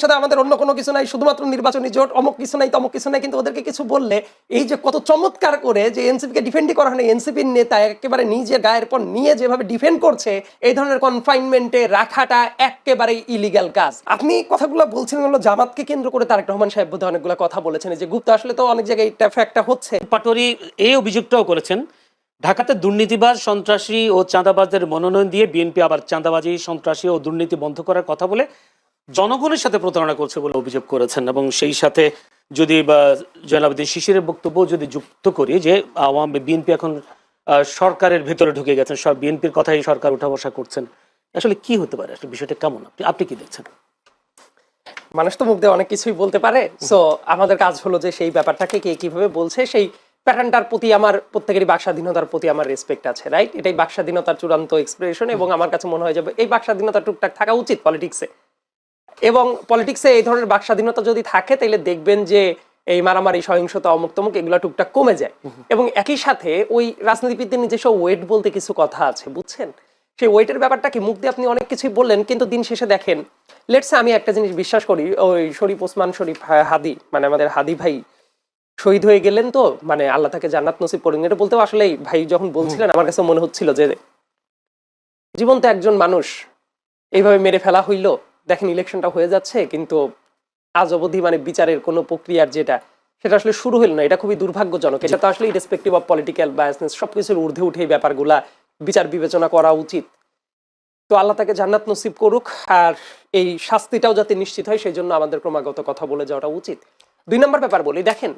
সাথে আমাদের অন্য কোনো কিছু নাই, শুধুমাত্র নির্বাচনী জোট, অমুক কিছু নাই তমুক কিছু নাই, কিন্তু ওদেরকে কিছু বললে এই যে কত চমৎকার করে যে এনসিপিকে ডিফেন্ডই করা হয়, এনসিপির নেতা একেবারে নিজে গায়ের পর নিয়ে যেভাবে ডিফেন্ড করছে, এই ধরনের কনফাইনমেন্টে রাখাটা একেবারে ইলিগ্যাল কাজ। আপনি কথাগুলো বলছিলেন হলো জামাতকে কেন্দ্র করে তারেক রহমান সাহেব বোধহয় অনেকগুলো কথা বলেছেন, যে গুপ্ত আসলে তো অনেক জায়গায় এটা ফ্যাক্টটা হচ্ছে। পাটোয়ারি এই অভিযোগটাও করেছেন, ঢাকাতে দুর্নীতিবাজ, সন্ত্রাসী ও চাঁদাবাজদের মনোনয়ন দিয়ে বিএনপি আবার চাঁদাবাজি, সন্ত্রাসী ও দুর্নীতি বন্ধ করার কথা বলে জনগণের সাথে প্রতারণা করছে বলে অভিযোগ করেছেন। এবং সেই সাথে যদি জয়নাল শিশিরের বক্তব্য যদি যুক্ত করি যে বিএনপি এখন সরকারের ভেতরে ঢুকে গেছেন, সব বিএনপির কথাই সরকার উঠা বসা করছেন, আসলে কি হতে পারে, আসলে বিষয়টা কেমন, আপনি কি দেখছেন? মানুষ তো মুখ দিয়ে অনেক কিছুই বলতে পারে, সো আমাদের কাজ হলো যে সেই ব্যাপারটাকে কে কিভাবে বলছে সেই প্যাটার্নটার প্রতি আমার প্রত্যেকেরই বাক স্বাধীনতার প্রতি আমার রেসপেক্ট আছে, রাইট? এটাই বাক স্বাধীনতার চূড়ান্ত এক্সপ্রেশন, এবং আমার কাছে মনে হয় যে এই বাক স্বাধীনতা টুকটাক থাকা উচিত পলিটিক্সে। এবং পলিটিক্সে এই ধরনের বাক স্বাধীনতা যদি থাকে তাহলে দেখবেন যে এই মারামারি, সহিংসতা, অমুক তমুক এগুলো টুকটাক কমে যায়। এবং একই সাথে ওই রাজনীতিবিদদের নিজস্ব ওয়েট বলতে কিছু কথা আছে, বুঝছেন? সেই ওয়েটের ব্যাপারটা কি, মুখ দিয়ে আপনি অনেক কিছুই বললেন, কিন্তু দিন শেষে দেখেন, লেটসে আমি একটা জিনিস বিশ্বাস করি, ওই শরীফ ওসমান শরীফ হাদি, মানে আমাদের হাদি ভাই শহীদ হয়ে গেলেন, তো মানে আল্লাহ তাকে জান্নাত নসিব করুন, এটা বলতেও আসলে ভাই যখন বলছিলেন আমার কাছে মনে হচ্ছিল যে জীবন্ত একজন মানুষ এইভাবে মেরে ফেলা হইলো। দেখেন ইলেকশনটা হয়ে যাচ্ছে, কিন্তু আজ অবধি মানে বিচারের কোনো প্রক্রিয়ার সেটা আসলে শুরু হলো না। এটা খুবই দুর্ভাগ্যজনক। এটা তো আসলে ইরেসপেক্টিভ অফ পলিটিক্যাল বায়াসনেস সবকিছুর ঊর্ধ্বে উঠে এই ব্যাপারগুলা বিচার বিবেচনা করা উচিত। তো আল্লাহ তাকে জান্নাত নসিব করুক, আর এই শাস্তিটাও যাতে নিশ্চিত হয় সেই জন্য আমাদের ক্রমাগত কথা বলে যাওয়াটা উচিত। 2 নম্বর ব্যাপার বলি, দেখেন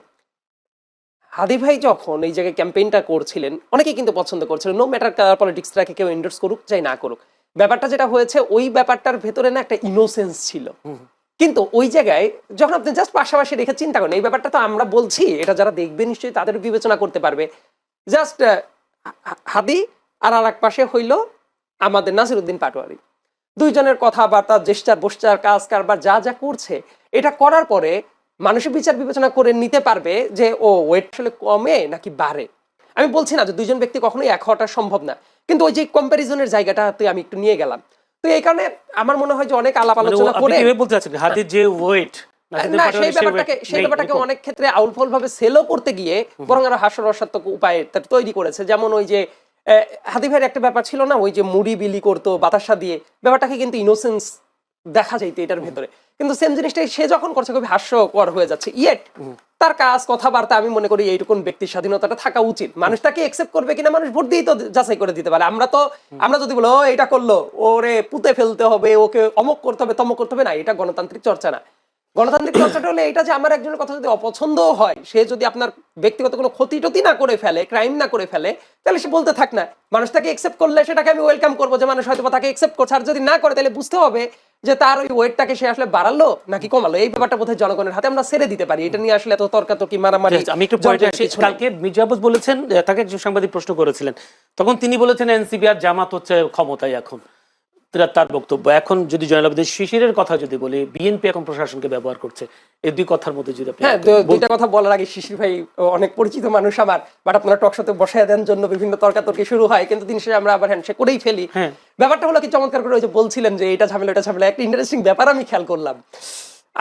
হাদি ভাই যখন এই জায়গায় ক্যাম্পেইনটা করছিলেন অনেকেই কিন্তু পছন্দ করছিলেন, নো ম্যাটার কার পলিটিক্সটাকে কেউ এন্ডোর্স করুক চাই না করুক, ব্যাপারটা যেটা হয়েছে ওই ব্যাপারটার ভেতরে না একটা ইনোসেন্স ছিল। কিন্তু ওই জায়গায় যখন আপনি জাস্ট পাশাপাশি রেখে চিন্তা করেন, এই ব্যাপারটা তো আমরা বলছি, এটা যারা দেখবে নিশ্চয়ই তাদের বিবেচনা করতে পারবে, জাস্ট হাদি আর এক পাশে হইল আমাদের নাসিরউদ্দিন পাটোয়ারি, দুইজনের কথাবার্তা, জেস্টার বসচার, কাজ কারবার যা যা করছে, এটা করার পরে মানুষের বিচার বিবেচনা করে নিতে পারবে যে ও ওয়েট আসলে কমে নাকি বাড়ে। আমি বলছি না যে দুইজন ব্যক্তি কখনোই এক হওয়াটা সম্ভব না, কিন্তু ওই যে কম্প্যারিজনের জায়গাটাতে আমি একটু নিয়ে গেলাম। তো এই কারণে আমার মনে হয় যে অনেক আলাপ আলোচনা করে হাদির যে ওয়েট সেই ব্যাপারটাকে অনেক ক্ষেত্রে আউলফল ভাবে সেলও করতে গিয়ে বরং আরো হাস্যরসাত্মক উপায়ে তৈরি করেছে। যেমন ওই যে হাদি ভাইয়ের একটা ব্যাপার ছিল না, ওই যে মুড়ি বিলি করতো বাতাসা দিয়ে, ব্যাপারটাকে কিন্তু ইনোসেন্স দেখা যাইতো এটার ভেতরে, কিন্তু সেম জিনিসটাই সে যখন করছে খুবই হাস্যকর হয়ে যাচ্ছে। ইয়েট তার কাজ কথাবার্তা আমি মনে করি এইটুকুন ব্যক্তির স্বাধীনতাটা থাকা উচিত। মানুষ তাকে একসেপ্ট করবে কিনা মানুষ ভোট দিয়ে তো যাচাই করে দিতে পারে। আমরা যদি বলো এটা করলো ওরে পুঁতে ফেলতে হবে, ওকে অমক করতে হবে তমক করতে হবে, না, এটা গণতান্ত্রিক চর্চা না। গণতান্ত্রিক চর্চাটা হলে এটা যে আমার একজনের কথা যদি অপছন্দ হয়, সে যদি আপনার ব্যক্তিগত কোনো ক্ষতি টতি না করে ফেলে, ক্রাইম না করে ফেলে, তাহলে সে বলতে থাক না। মানুষ তাকে একসেপ্ট করলে সেটাকে আমি ওয়েলকাম করবো, যে মানুষ হয়তো তাকে একসেপ্ট করছে। আর যদি না করে তাহলে বুঝতে হবে যে তার ওই ওয়েটটাকে সে আসলে বাড়ালো নাকি কমালো। এই ব্যাপারটা বোধহয় জনগণের হাতে আমরা ছেড়ে দিতে পারি। এটা নিয়ে আসলে এত তর্কাতর্কি মারামারি। আমি একটু কালকে মির্জা আব্বাস বলেছেন, তাকে একজন সাংবাদিক প্রশ্ন করেছিলেন, তখন তিনি বলেছেন এনসিপি আর জামাত হচ্ছে ক্ষমতায় এখন, তার বক্তব্য। এখন যদি জয়নাল আবেদিন শিশিরের কথা যদি বলি, বিএনপি এখন প্রশাসনকে ব্যবহার করছে, এই দুই কথার মধ্যে যদি দুইটা কথা বলার আগে, শিশির ভাই অনেক পরিচিত মানুষ আমার, বাট আপনারা টক শোতে বসায় দেন জন্য বিভিন্ন তর্কাতর্কি শুরু হয়, কিন্তু দিন শেষে আমরা আবার হ্যান্ডশেক করেই ফেলি। ব্যাপারটা হলো কি চমৎকার করে ওই যে বলছিলেন যে এটা ঝামেলা এটা ঝামেলা, একটা ইন্টারেস্টিং ব্যাপার আমি খেয়াল করলাম।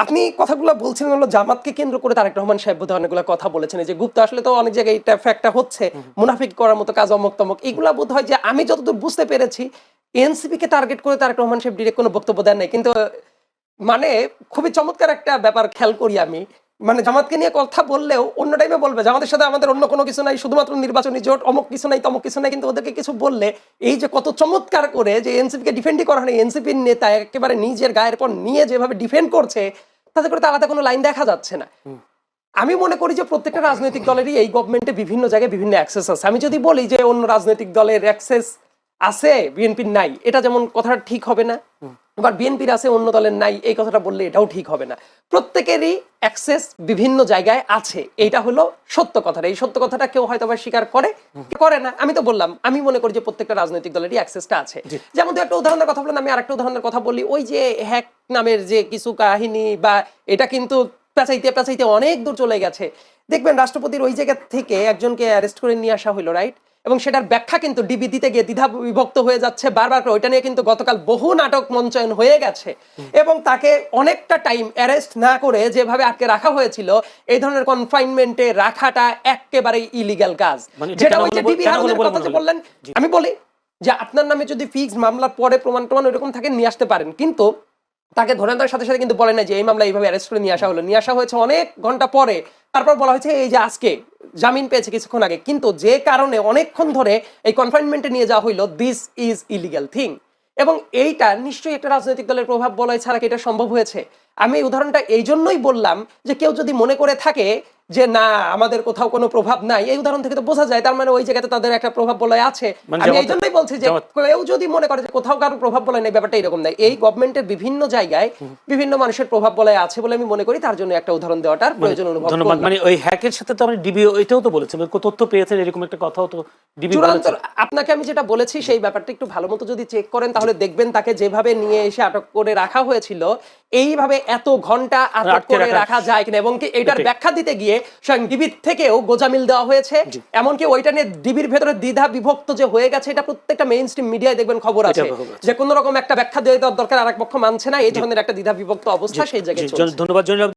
আপনি কথাগুলো বলছিলেন হলো জামাতকে কেন্দ্র করে তারেক রহমান সাহেব বোধহয় অনেকগুলো কথা বলেছেন, যে গুপ্ত আসলে তো অনেক জায়গায় এটা ফ্যাক্টটা হচ্ছে, মুনাফিক করার মতো কাজ, অমক তমক, এগুলা বোধ হয় যে আমি যতদূর বুঝতে পেরেছি এনসিপি কে টার্গেট করে তারেক রহমান সাহেব ডিরেক্ট কোনো বক্তব্য দেন নাই। কিন্তু মানে খুবই চমৎকার একটা ব্যাপার খেয়াল করি আমি, মানে জামাতকে নিয়ে কথা বললেও অন্য টাইমে বলবে জামাতের সাথে আমাদের অন্য কোনো কিছু নাই, শুধুমাত্র নির্বাচনী জোট, অমুক কিছু নাই তমুক কিছু নাই, কিন্তু ওদেরকে কিছু বললে এই যে কত চমৎকার করে যে এনসিপিকে ডিফেন্ডই করা হয়, এনসিপির নেতা একেবারে নিজের গায়ের পর নিয়ে যেভাবে ডিফেন্ড করছে, তাতে করে আলাদা কোনো লাইন দেখা যাচ্ছে না। আমি মনে করি যে প্রত্যেকটা রাজনৈতিক দলেরই এই গভর্নমেন্টে বিভিন্ন জায়গায় বিভিন্ন অ্যাক্সেস আছে। আমি যদি বলি যে অন্য রাজনৈতিক দলের অ্যাক্সেস আছে বিএনপির নাই, এটা যেমন কথাটা ঠিক হবে না, আবার বিএনপির আছে অন্য দলের নাই, এই কথাটা বললে এটাও ঠিক হবে না। প্রত্যেকেরই অ্যাক্সেস বিভিন্ন জায়গায় আছে, এইটা হলো সত্য কথাটা। এই সত্য কথাটা কেউ হয়তো বা স্বীকার করে না। আমি তো বললাম আমি মনে করি যে প্রত্যেকটা রাজনৈতিক দলেরই অ্যাক্সেসটা আছে। যেমন একটা উদাহরণের কথা বললাম, আমি আরেকটা উদাহরণের কথা বলি, ওই যে হ্যাক নামের যে কিছু কাহিনী, বা এটা কিন্তু পেঁচাইতে পেঁচাইতে অনেক দূর চলে গেছে। দেখবেন রাষ্ট্রপতির ওই জায়গা থেকে একজনকে অ্যারেস্ট করে নিয়ে আসা হইলো, রাইট? এবং সেটার ব্যাখ্যা কিন্তু ডিবি দিতে গিয়ে দ্বিধা বিভক্ত হয়ে যাচ্ছে বারবার করে। ওইটা নিয়ে কিন্তু গতকাল বহু নাটক মঞ্চায়ন হয়ে গেছে এবং তাকে অনেকটা টাইম অ্যারেস্ট না করে যেভাবে আটকে রাখা হয়েছিল, এই ধরনের কনফাইনমেন্টে রাখাটা একেবারেই ইলিগ্যাল কাজ। মানে এটা যেটা কেন ওই যে বলবো- ডিবি কেন হারুনের বলবো কথা যে বলবেন? বললেন, আমি বলি যে আপনার নামে যদি ফিক্স মামলার পরে প্রমাণ ওইরকম থাকে নিয়ে আসতে পারেন, কিন্তু তাকে ধরে আনার সাথে সাথে কিন্তু বলে না যে এই মামলা এইভাবে অ্যারেস্ট করে নিয়ে আসা হলো। নিয়ে আসা হয়েছে অনেক ঘন্টা পরে, তারপর বলা হয়েছে এই যে আজকে জামিন পেয়েছে কিছুক্ষণ আগে, কিন্তু যে কারণে অনেকক্ষণ ধরে এই কনফাইনমেন্টে নিয়ে যাওয়া হইলো, দিস ইজ ইলিগাল থিং। এবং এইটা নিশ্চয়ই একটা রাজনৈতিক দলের প্রভাব বলয় ছাড়া কি এটা সম্ভব হয়েছে? আমি এই উদাহরণটা এই জন্যই বললাম যে কেউ যদি মনে করে থাকে যে না আমাদের কোথাও কোনো প্রভাব নাই, এই উদাহরণ থেকে তো বোঝা যায় তার মানে ওই জায়গাতে তাদের একটা প্রভাব বলয় আছে। মানে আমি এই জামাত- জন্যই বলছি যে জামাত- কেউ যদি মনে করে যে কোথাও কারো প্রভাব বলয় নাই, ব্যাপারটা এরকম নাই। এই গভর্নমেন্টের বিভিন্ন জায়গায় বিভিন্ন মানুষের প্রভাব বলয় আছে বলে আমি মনে করি, তার জন্য একটা উদাহরণ দেওয়াটার প্রয়োজন অনুভব ধন্যবাদ। করলাম। মানে ওই হ্যাকের সাথে তো আপনি ডিবি এটাও তো বলেছেন, তথ্য পেয়েছেন এরকম একটা কথাও তো ডিবি চূড়ান্ত বলেছে। আপনাকে আমি যেটা বলেছি সেই ব্যাপারটা একটু ভালো মতো যদি চেক করেন তাহলে দেখবেন তাকে যেভাবে নিয়ে এসে আটক করে রাখা হয়েছিল এইভাবে এত ঘন্টা আটক আটকে করে রাখা- রাখা যায় কিনা, এবং কি এটার এটাই। ব্যাখ্যা দিতে গিয়ে স্বয়ং ডিবির থেকেও গোজামিল দেওয়া হয়েছে। এমনকি ওইটা নিয়ে ডিবির ভেতরে দ্বিধা বিভক্ত যে হয়ে গেছে, এটা প্রত্যেকটা মেইন স্ট্রিম মিডিয়ায় দেখবেন খবর আছে খবর আছে। যে কোন রকম একটা ব্যাখ্যা দিয়ে দেওয়ার দরকার, আরেক পক্ষ মানছে না, এই ধরনের একটা দ্বিধা বিভক্ত অবস্থা সেই জায়গায় চলছে। ধন্যবাদ জনাব।